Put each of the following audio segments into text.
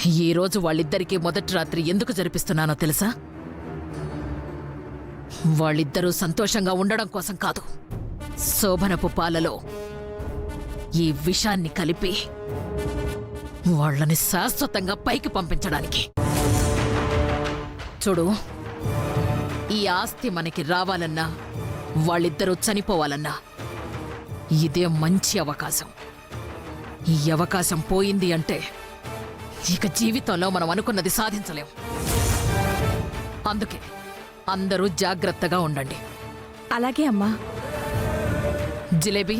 ఈరోజు వాళ్ళిద్దరికీ మొదటి రాత్రి ఎందుకు జరిపిస్తున్నానో తెలుసా? వాళ్ళిద్దరూ సంతోషంగా ఉండడం కోసం కాదు, శోభనపు పాలలో ఈ విషాన్ని కలిపి వాళ్ళని శాశ్వతంగా పైకి పంపించడానికి. చూడు, ఈ ఆస్తి మనకి రావాలన్నా, వాళ్ళిద్దరూ చనిపోవాలన్నా ఇదే మంచి అవకాశం. ఈ అవకాశం పోయింది అంటే ఇక జీవితంలో మనం అనుకున్నది సాధించలేం. అందుకే అందరూ జాగ్రత్తగా ఉండండి. అలాగే అమ్మా. జిలేబీ,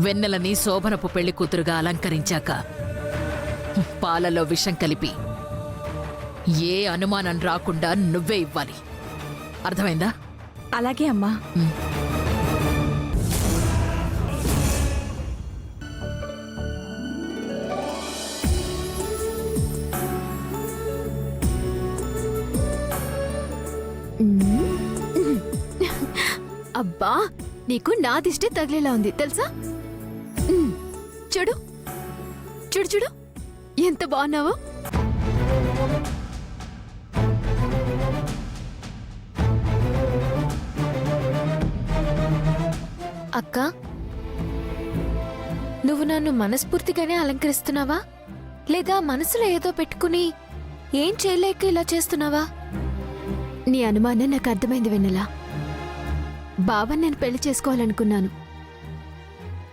వెన్నెలని శోభనపు పెళ్లి కూతురుగా అలంకరించాక పాలలో విషం కలిపి ఏ అనుమానం రాకుండా నువ్వే ఇవ్వాలి. అర్థమైందా? అలాగే అమ్మా. అబ్బా, నీకు నా దిష్టే తగిలేలా ఉంది తెలుసా? చూడు చూడు చూడు, ఎంత బాగున్నావో. అక్క, నువ్వు నన్ను మనస్ఫూర్తిగానే అలంకరిస్తున్నావా, లేదా మనసులో ఏదో పెట్టుకుని ఏం చేయలేక ఇలా చేస్తున్నావా? నీ అనుమానం నాకు అర్థమైంది వెన్నెలా. బావని నేను పెళ్లి చేసుకోవాలనుకున్నాను,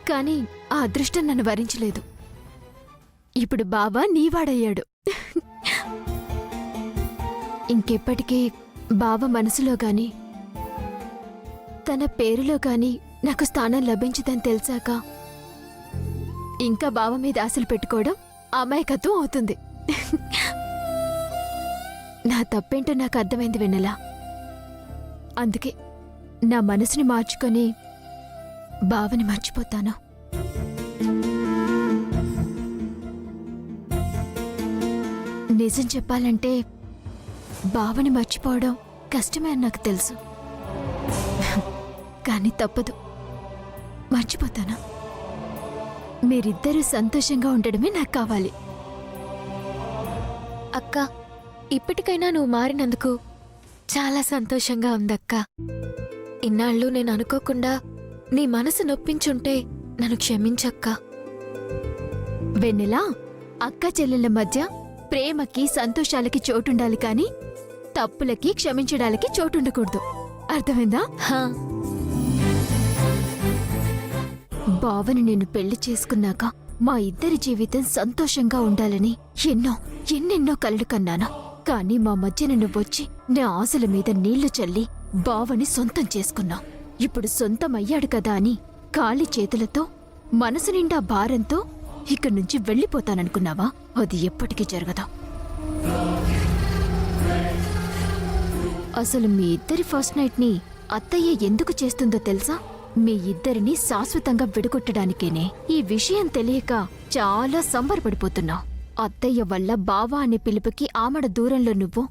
కానీ ఆ అదృష్టం నన్ను వరించలేదు. ఇప్పుడు బావ నీవాడయ్యాడు. ఇంకెప్పటికీ బావ మనసులో గాని తన పేరులో గాని నాకు స్థానం లభించదని తెలిసాక ఇంకా బావ మీద ఆశలు పెట్టుకోవడం అమాయకత్వం అవుతుంది. నా తప్పేంటో నాకు అర్థమైంది వెన్నెలా. అందుకే నా మనసుని మార్చుకొని బావని మర్చిపోతాను. నిజం చెప్పాలంటే బావని మర్చిపోవడం కష్టమే అని నాకు తెలుసు, కానీ తప్పదు, మర్చిపోతాను. మీరిద్దరూ సంతోషంగా ఉండడమే నాకు కావాలి. అక్క, ఇప్పటికైనా నువ్వు మారినందుకు చాలా సంతోషంగా ఉందక్క. ఇన్నాళ్ళు నేను అనుకోకుండా నీ మనసు నొప్పించుంటే నన్ను క్షమించక్క. వెన్నెలా, అక్క చెల్లెళ్ళ మధ్య ప్రేమకి సంతోషాలకి చోటుండాలి, కానీ తప్పులకి క్షమించడానికి చోటుండకూడదు. అర్థమైందా? హా. బావని నేను పెళ్లి చేసుకున్నాక మా ఇద్దరి జీవితం సంతోషంగా ఉండాలని ఎన్నెన్నో కలలు కన్నాను. కానీ మా మధ్యన నువ్వొచ్చి నా ఆశల మీద నీళ్లు చల్లి బావని సొంతం చేసుకున్నావు. ఇప్పుడు సొంతం అయ్యాడు కదా అని ఖాళీ చేతులతో, మనసు నిండా భారంతో ఇక్కడి నుంచి వెళ్ళిపోతాననుకున్నావా? అది ఎప్పటికీ జరగదు. అసలు మీ ఇద్దరి ఫస్ట్ నైట్ ని అత్తయ్య ఎందుకు చేస్తుందో తెలుసా? మీ ఇద్దరిని శాశ్వతంగా విడగొట్టడానికేనే. ఈ విషయం తెలియక చాలా సంబరపడిపోతున్నావు. అత్తయ్య వల్ల బావ అనే పిలుపుకి ఆమడ దూరంలో నువ్వు,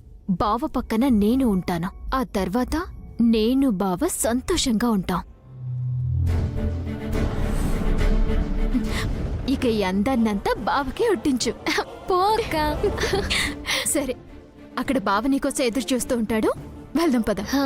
బావ పక్కన నేను ఉంటాను. ఆ తర్వాత నేను బావ సంతోషంగా ఉంటాం. ఇక ఈ అందాన్నంతా బావకే ఒట్టించు. పోక. సరే, అక్కడ బావ నీకోసం ఎదురు చూస్తూ ఉంటాడు. వెళ్దాం పద. హా.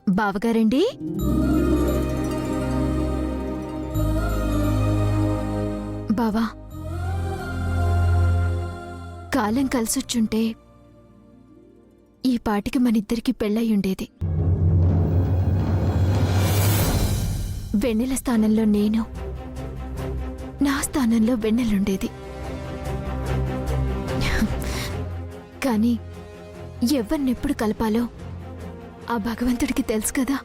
బావగారండి, బావా, కాలం కలిసొచ్చుంటే ఈ పాటికి మనిద్దరికి పెళ్ళయ్యుండేది. వెన్నెల స్థానంలో నేను, నా స్థానంలో వెన్నెలుండేది. కానీ ఎవరినెప్పుడు కలపాలో ఆ భగవంతుడికి తెలుసు కదా.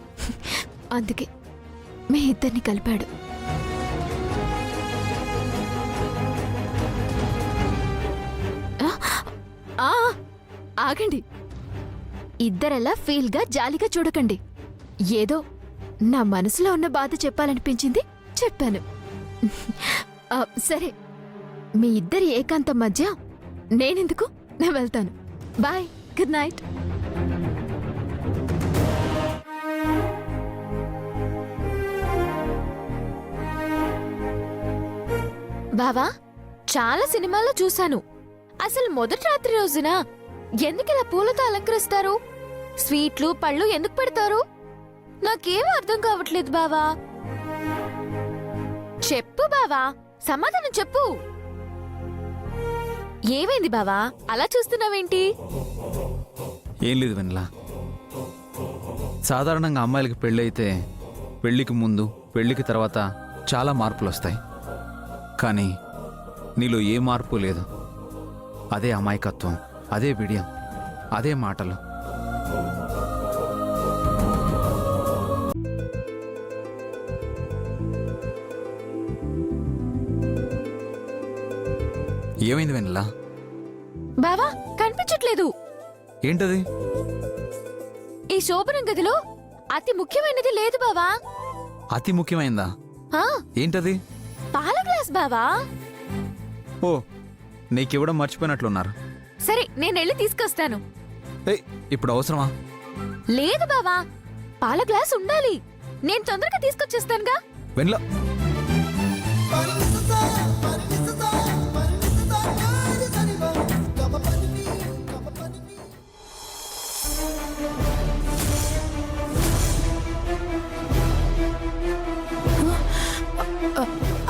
అందుకే మీ ఇద్దరిని కలిపాడు. ఆగండి, ఇద్దరలా ఫీల్గా జాలిగా చూడకండి. ఏదో నా మనసులో ఉన్న బాధ చెప్పాలనిపించింది, చెప్పాను. సరే, మీ ఇద్దరి ఏకాంతం మధ్య నేనెందుకు, నేను వెళ్తాను. Bye, good night. బావా, చాలా సినిమాల్లో చూశాను. అసలు మొదటి రాత్రి రోజున ఎందుకిలా పూలతో అలంకరిస్తారు? స్వీట్లు పళ్ళు ఎందుకు పెడతారు? నాకేం అర్థం కావట్లేదు బావా. చెప్పు బావా, సమాధానం చెప్పు. ఏమైంది బావా, అలా చూస్తున్నావేంటి? ఏం లేదు వెన్నెల. సాధారణంగా అమ్మాయిలకి పెళ్ళైతే పెళ్ళికి ముందు పెళ్ళికి తర్వాత చాలా మార్పులు వస్తాయి. కానీ నీలో ఏ మార్పు లేదు. అదే అమాయకత్వం, అదే బిడియం, అదే మాటలు. ఏమైంది వెన్నెల? బావా, కనిపించట్లేదు. ఏంటది? ఈ శోభనం గదిలో అతి ముఖ్యమైనది లేదు బావా. అతి ముఖ్యమైందా? ఆ, ఏంటది? పాల గ్లాస్ బావా. ఓ, నీకివ్వడం మర్చిపోయినట్లున్నారు. సరే, నేనెళ్ళి తీసుకొస్తాను. ఏయ్, ఇప్పుడు అవసరమా? లేదు బావా, పాల గ్లాస్ ఉండాలి. నేను తొందరగా తీసుకొచ్చేస్తానుగా. వెన్నెల,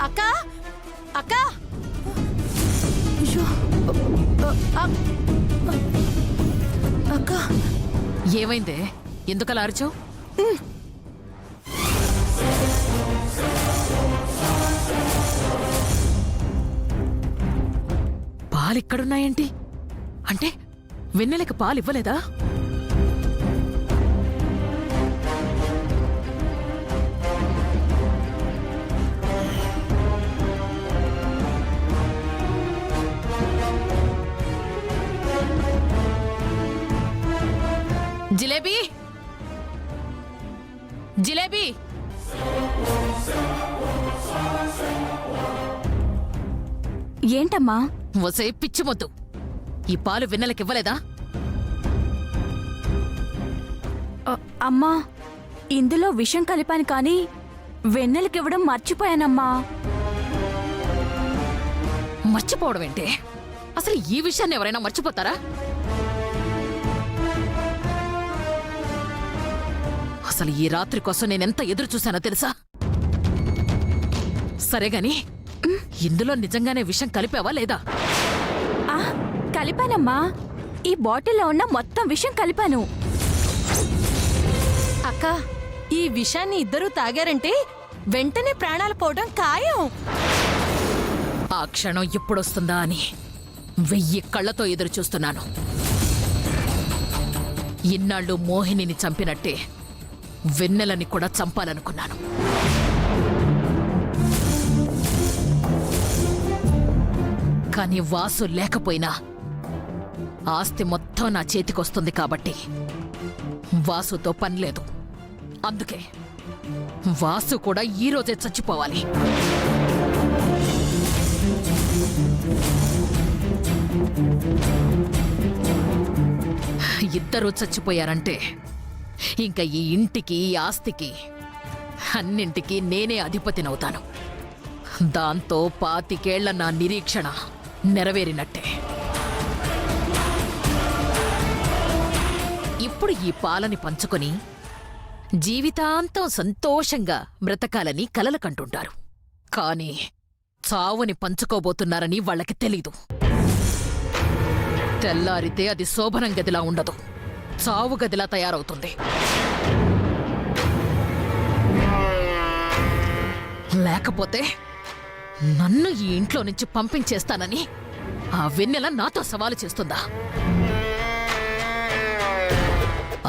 అక్కా, అక్కా, అక్కా. ఏమైందే? ఎందుకలా అరిచావు? పాలిక్కడున్నాయేంటి? అంటే వెన్నెలకి పాలు ఇవ్వలేదా? జిలేబీ, జిలేబీ, ఏంటమ్మా? వసే పిచ్చి మొద్దు, ఈ పాలు వెన్నెలకివ్వలేదా? అమ్మా, ఇందులో విషం కలిపాను కానీ వెన్నెలకివ్వడం మర్చిపోయానమ్మా. మర్చిపోవడం ఏంటే? అసలు ఈ విషయాన్ని ఎవరైనా మర్చిపోతారా? అసలు ఈ రాత్రి కోసం నేనెంత ఎదురు చూశానో తెలుసా? సరేగాని ఇందులో నిజంగానే విషం కలిపావా లేదా? కలిపానమ్మా. ఈ బాటిల్లో ఉన్న మొత్తం విషం కలిపాను. అక్క, ఈ విషాన్ని ఇద్దరూ తాగారంటే వెంటనే ప్రాణాలు పోవడం ఖాయం. ఆ క్షణం ఎప్పుడొస్తుందా అని 1000 కళ్ళతో ఎదురు చూస్తున్నాను. ఇన్నాళ్ళు మోహినిని చంపినట్టే వెన్నెలని కూడా చంపాలనుకున్నాను. కానీ వాసు లేకపోయినా ఆస్తి మొత్తం నా చేతికొస్తుంది కాబట్టి వాసుతో పనిలేదు. అందుకే వాసు కూడా ఈరోజే చచ్చిపోవాలి. ఇద్దరూ చచ్చిపోయారంటే ఇంకా ఈ ఇంటికి, ఈ ఆస్తికి, అన్నింటికి నేనే అధిపతినవుతాను. దాంతో 25 ఏళ్ల నా నిరీక్షణ నెరవేరినట్టే. ఇప్పుడు ఈ పాలని పంచుకొని జీవితాంతం సంతోషంగా బ్రతకాలని కలలు కంటుంటారు. కానీ చావుని పంచుకోబోతున్నారని వాళ్ళకి తెలీదు. తెల్లారితే అది శోభనం గదిలా ఉండదు, చావు గదిలా తయారవుతుంది. లేకపోతే నన్ను ఈ ఇంట్లో నుంచి పంపించేస్తానని ఆ వెన్నెల నాతో సవాలు చేస్తుందా?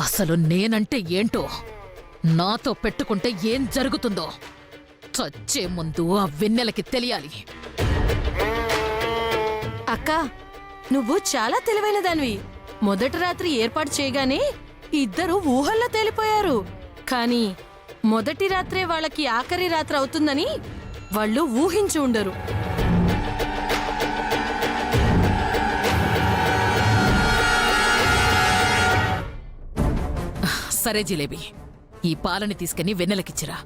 అసలు నేనంటే ఏంటో, నాతో పెట్టుకుంటే ఏం జరుగుతుందో చచ్చే ముందు ఆ వెన్నెలకి తెలియాలి. అక్క, నువ్వు చాలా తెలివైన దానివి. మొదటి రాత్రి ఏర్పాటు చేయగానే ఇద్దరు ఊహల్లో తేలిపోయారు. కానీ మొదటి రాత్రే వాళ్ళకి ఆఖరి రాత్రి అవుతుందని వాళ్ళు ఊహించి ఉండరు. సరే జిలేబీ, ఈ పాలని తీసుకుని వెన్నెలకిచ్చిరా.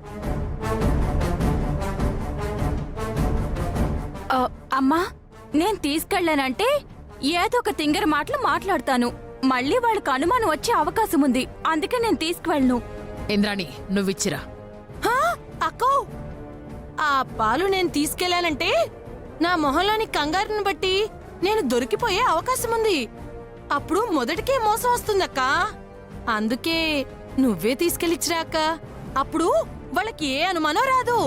అమ్మా, నేను తీసుకెళ్ళానంటే ఏదో ఒక తింగర మాటలు మాట్లాడతాను. మళ్ళీ వాళ్ళకి అనుమానం వచ్చే అవకాశం ఉంది. అందుకే నేను తీసుకువెళ్ళను. ఇంద్రాణి, నువ్విచ్చిరా. హా, అక్కో, ఆ పాలు నేను తీసుకెళ్లానంటే నా మొహంలోని కంగారుని బట్టి నేను దొరికిపోయే అవకాశం ఉంది. అప్పుడు మొదటికే మోసం వస్తుందక్క. అందుకే నువ్వే తీసుకెళ్ళిచ్చిరా అక్క. అప్పుడు వాళ్ళకి ఏ అనుమానం రాదు.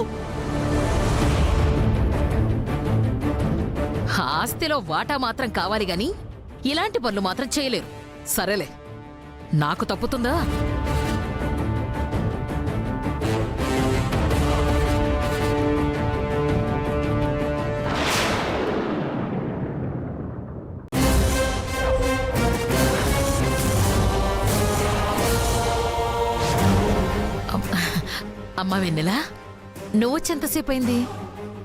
ఆస్తిలో వాటా మాత్రం కావాలి గాని ఇలాంటి పనులు మాత్రం చేయలేరు. సరేలే, నాకు తప్పుతుందా? అమ్మా వెన్నెలా, నువ్వొచ్చెంతసేపు అయింది?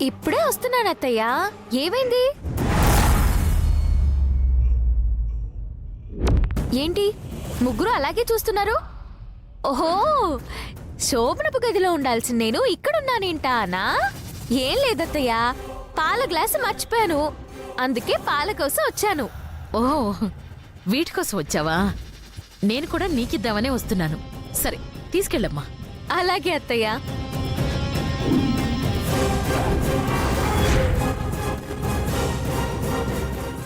ఇప్పుడే వస్తున్నాను అత్తయ్య. ఏమైంది? ఏంటి ముగ్గురు అలాగే చూస్తున్నారు? ఓహో, శోభనపు గదిలో ఉండాల్సిన నేను ఇక్కడున్నానేంటానా? ఏం లేదత్తయ్య, పాల గ్లాసు మర్చిపోయాను. అందుకే పాల కోసం వచ్చాను. ఓ, వీటి కోసం వచ్చావా? నేను కూడా నీకిద్దామనే వస్తున్నాను. సరే, తీసుకెళ్ళమ్మా. అలాగే అత్తయ్య.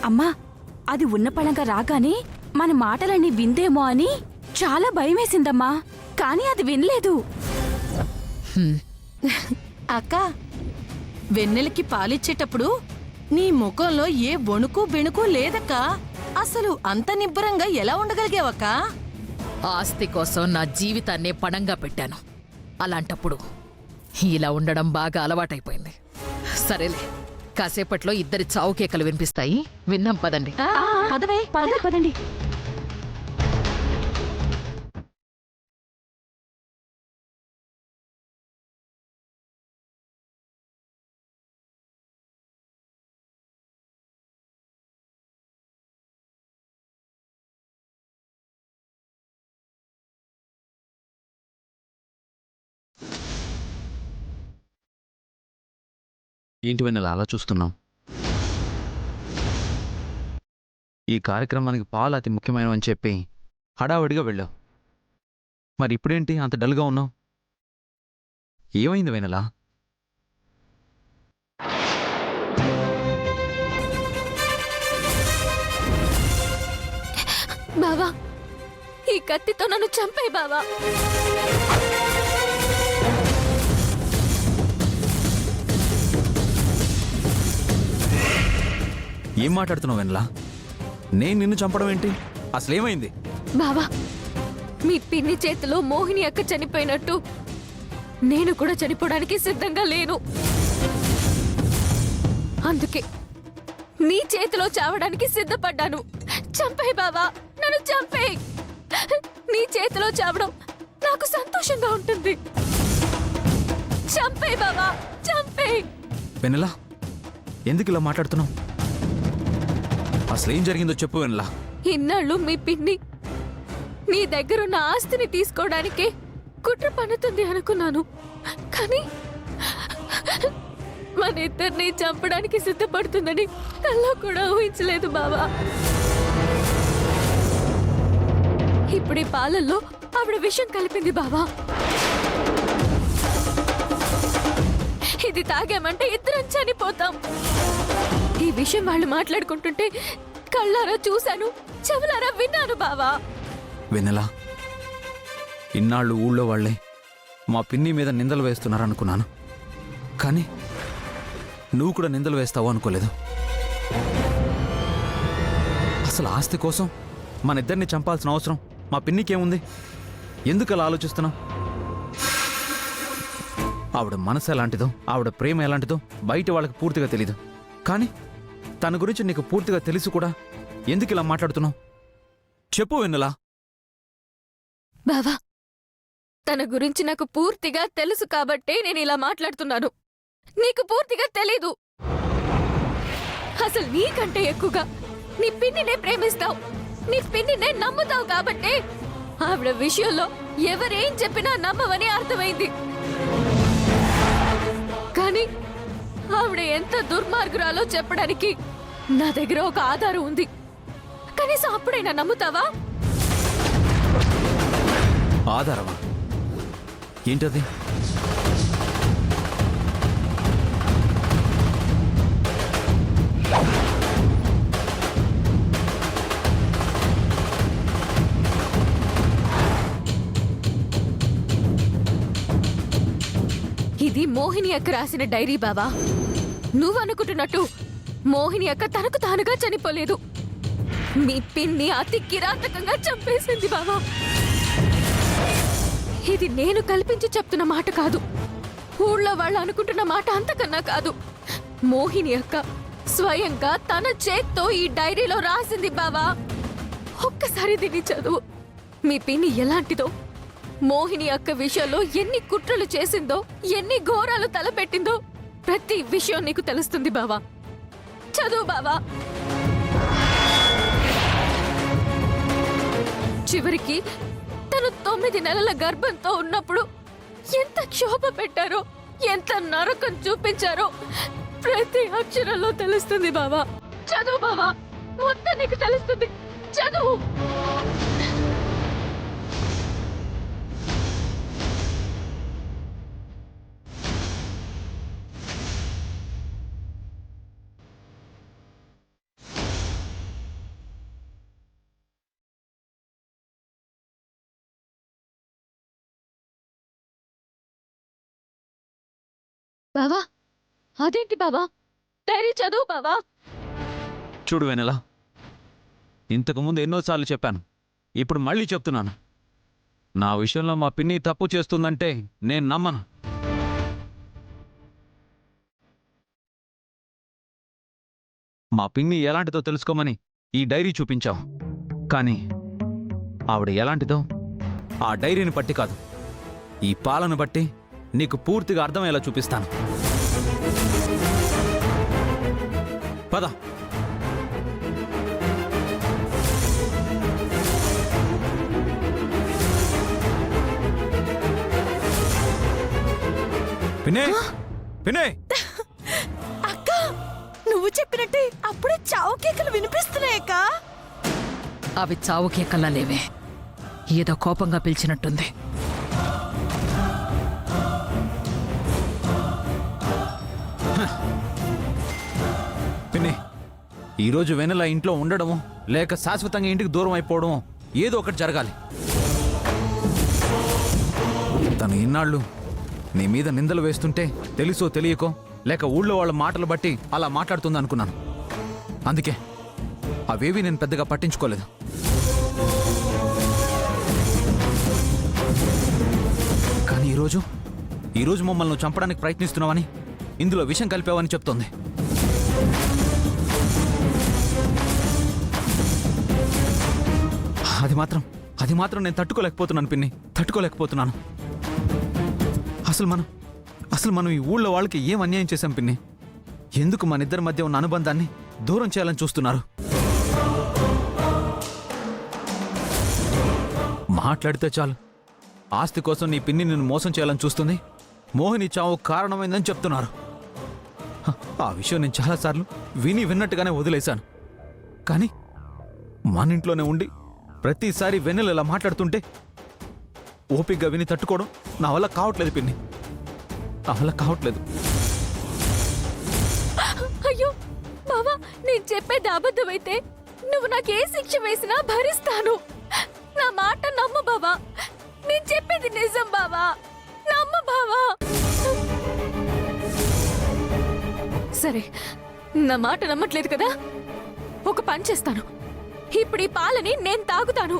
అమ్మా, అది ఉన్న పళంగా రాగానే మన మాటలన్నీ విందేమో అని చాలా భయమేసిందమ్మా. కానీ అది వినలేదు. అక్క, వెన్నెలకి పాలిచ్చేటప్పుడు నీ ముఖంలో ఏ వణుకు బెణుకు లేదక్క. అసలు అంత నిబ్బరంగా ఎలా ఉండగలిగావక్క? ఆస్తి కోసం నా జీవితాన్నే పణంగా పెట్టాను. అలాంటప్పుడు ఇలా ఉండడం బాగా అలవాటైపోయింది. సరేలే, కాసేపట్లో ఇద్దరి చావు కేకలు వినిపిస్తాయి. విన్నాం పదండి. పదండి. ఏంటి వెన్నెల అలా చూస్తున్నాం? ఈ కార్యక్రమానికి పాలు అతి ముఖ్యమైనవని చెప్పి హడావడిగా వెళ్ళావు. మరి ఇప్పుడేంటి అంత డల్గా ఉన్నావు? ఏమైంది వెన్నెల? బావా, ఈ కత్తితో నన్ను చంపే బావా. ఏం మాట్లాడుతున్నావు వెన్నెల? నేను నిన్ను చంపడం ఏంటి? అసలేమైంది? బావా, మీ పిన్ని చేతిలో మోహిని అక్క చనిపోయినట్టు నేను కూడా చనిపోవడానికి సిద్ధంగా లేను. అందుకే నీ చేతిలో చావడానికి సిద్ధపడ్డాను. చంపేయ్ బావా, నన్ను చంపేయ్. నీ చేతిలో చావడం నాకు సంతోషంగా ఉంటుంది. చంపేయ్ బావా, చంపేయ్. వెన్నెల, ఎందుకు ఇలా మాట్లాడుతున్నావు? అసలేం జరిగిందో చెప్పు వెన్నెల. ఇన్నాళ్ళు మీ పిన్ని నీ దగ్గరున్న ఆస్తిని తీసుకోవడానికే కుట్ర పన్నుతుంది అనుకున్నాను. కానీ మన ఇద్దరిని చంపడానికి సిద్ధపడుతుందని కల్లో కూడా ఊహించలేదు బావా. ఇప్పుడు ఈ పాలల్లో ఆవిడ విషం కలిపింది బావా. ఇది తాగామంటే ఇద్దరం చనిపోతాం. ఈ విషయం వాళ్ళు మాట్లాడుకుంటుంటే కళ్ళారా చూశాను, చెవులారా విన్నాను బావా. వెన్నెల, ఇన్నాళ్ళు ఊళ్ళో వాళ్ళే మా పిన్ని మీద నిందలు వేస్తున్నారనుకున్నాను. కానీ నువ్వు కూడా నిందలు వేస్తావు అనుకోలేదు. అసలు ఆస్తి కోసం మన ఇద్దరిని చంపాల్సిన అవసరం మా పిన్నికేముంది? ఎందుకు అలా ఆలోచిస్తున్నావు? ఆవిడ మనసు ఎలాంటిదో, ఆవిడ ప్రేమ ఎలాంటిదో బయట వాళ్ళకి పూర్తిగా తెలీదు. కానీ తన గురించి నీకు పూర్తిగా తెలిసి కూడా ఎందుకు ఇలా మాట్లాడుతున్నావు? చెప్పు వెన్నెలా. బావా, తన గురించి నాకు పూర్తిగా తెలుసు కాబట్టే నేను ఇలా మాట్లాడుతున్నాను. నీకు పూర్తిగా తెలీదు. అసలు నీకంటే ఎక్కువగా నీ పిన్నినే ప్రేమిస్తావు, నీ పిన్నినే నమ్ముతావు కాబట్టే ఆవిడ విషయంలో ఎవరేం చెప్పినా నమ్మవని అర్థమైంది. కానీ ఆవిడ ఎంత దుర్మార్గురాలో చెప్పడానికి నా దగ్గర ఒక ఆధారం ఉంది. కనీసం అప్పుడైనా నమ్ముతావా? ఆధారమా? ఏంటది? ఇది మోహిని అక్క రాసిన డైరీ బావా. నువ్వనుకుంటున్నట్టు మోహిని అక్క తనకు తానుగా చనిపోలేదు. మీ పిన్ని అతి కిరాతకంగా చంపేసింది బావా. ఇది నేను కల్పించి చెప్తున్న మాట కాదు. ఊళ్ళో వాళ్ళు అనుకుంటున్న మాట అంతకన్నా కాదు. మోహిని అక్క స్వయంగా తన చేత్తో ఈ డైరీలో రాసింది బావా. ఒక్కసారి దీన్ని చదువు. మీ పిన్ని ఎలాంటిదో, మోహిని అక్క విషయంలో ఎన్ని కుట్రలు చేసిందో, ఎన్ని ఘోరాలు తలపెట్టిందో ప్రతి విషయం నీకు తెలుస్తుంది బావా. చదువు బావా. చివరికి తను 9 నెలల గర్భంతో ఉన్నప్పుడు ఎంత క్షోభ పెట్టారో, ఎంత నరకం చూపించారో ప్రతి అక్షరంలో తెలుస్తుంది బావా. చదువు బావా, మొత్తం నీకు తెలుస్తుంది. చదువు. బావా, అదేంటి బావా? డైరీ చదువు బావా. చూడు వెనెలా, ఇంతకుముందు ఎన్నోసార్లు చెప్పాను, ఇప్పుడు మళ్ళీ చెప్తున్నాను. నా విషయంలో మా పిన్ని తప్పు చేస్తుందంటే నేను నమ్మను. మా పిన్ని ఎలాంటిదో తెలుసుకోమని ఈ డైరీ చూపించావు. కానీ ఆవిడ ఎలాంటిదో ఆ డైరీని బట్టి కాదు, ఈ పాలను బట్టి నీకు పూర్తిగా అర్థమయ్యేలా చూపిస్తాను. పద. పిన్నే, పిన్నే. అక్క, నువ్వు చెప్పినట్టే అప్పుడే చావు కేకలు వినిపిస్తున్నాయక్క. అవి చావు కేకల్లా లేవే, ఏదో కోపంగా పిలిచినట్టుంది. పిన్ని, ఈరోజు వెనెల ఇంట్లో ఉండడమో లేక శాశ్వతంగా ఇంటికి దూరం అయిపోవడమో ఏదో ఒకటి జరగాలి. తను ఇన్నాళ్ళు నీ మీద నిందలు వేస్తుంటే తెలుసో తెలియకో లేక ఊళ్ళో వాళ్ళ మాటలు బట్టి అలా మాట్లాడుతుంది అనుకున్నాను. అందుకే అవేవి నేను పెద్దగా పట్టించుకోలేదు. కానీ ఈరోజు మమ్మల్ని చంపడానికి ప్రయత్నిస్తున్నావని, ఇందులో విషం కలిపావని చెప్తోంది. అది మాత్రం నేను తట్టుకోలేకపోతున్నాను పిన్ని, తట్టుకోలేకపోతున్నాను. అసలు మనం ఈ ఊళ్ళో వాళ్ళకి ఏం అన్యాయం చేశాం పిన్ని? ఎందుకు మన ఇద్దరి మధ్య ఉన్న అనుబంధాన్ని దూరం చేయాలని చూస్తున్నారు? మాట్లాడితే చాలు ఆస్తి కోసం నీ పిన్ని నిన్ను మోసం చేయాలని చూస్తుంది, మోహిని చావు కారణమైందని చెప్తున్నారు. ఆ విషయం నేను చాలాసార్లు విన్నట్టుగానే వదిలేశాను. కానీ మన ఇంట్లోనే ఉండి ప్రతిసారి వెన్నెల ఇలా మాట్లాడుతుంటే ఓపిగ్గా విని తట్టుకోవడం నా వల్ల కావట్లేదు పిన్ని, నా వల్ల కావట్లేదు. అయ్యో బావా, నేను చెప్పేది అబద్ధమైతే నువ్వు నాకే శిక్ష వేసినా భరిస్తాను. నా మాట నమ్ము బావా, నేను చెప్పేది నిజం బావా, నమ్ము బావా. సరే నా మాట నమ్మట్లేదు కదా, ఒక పని చేస్తాను. ఇప్పుడు ఈ పాలని నేను తాగుతాను.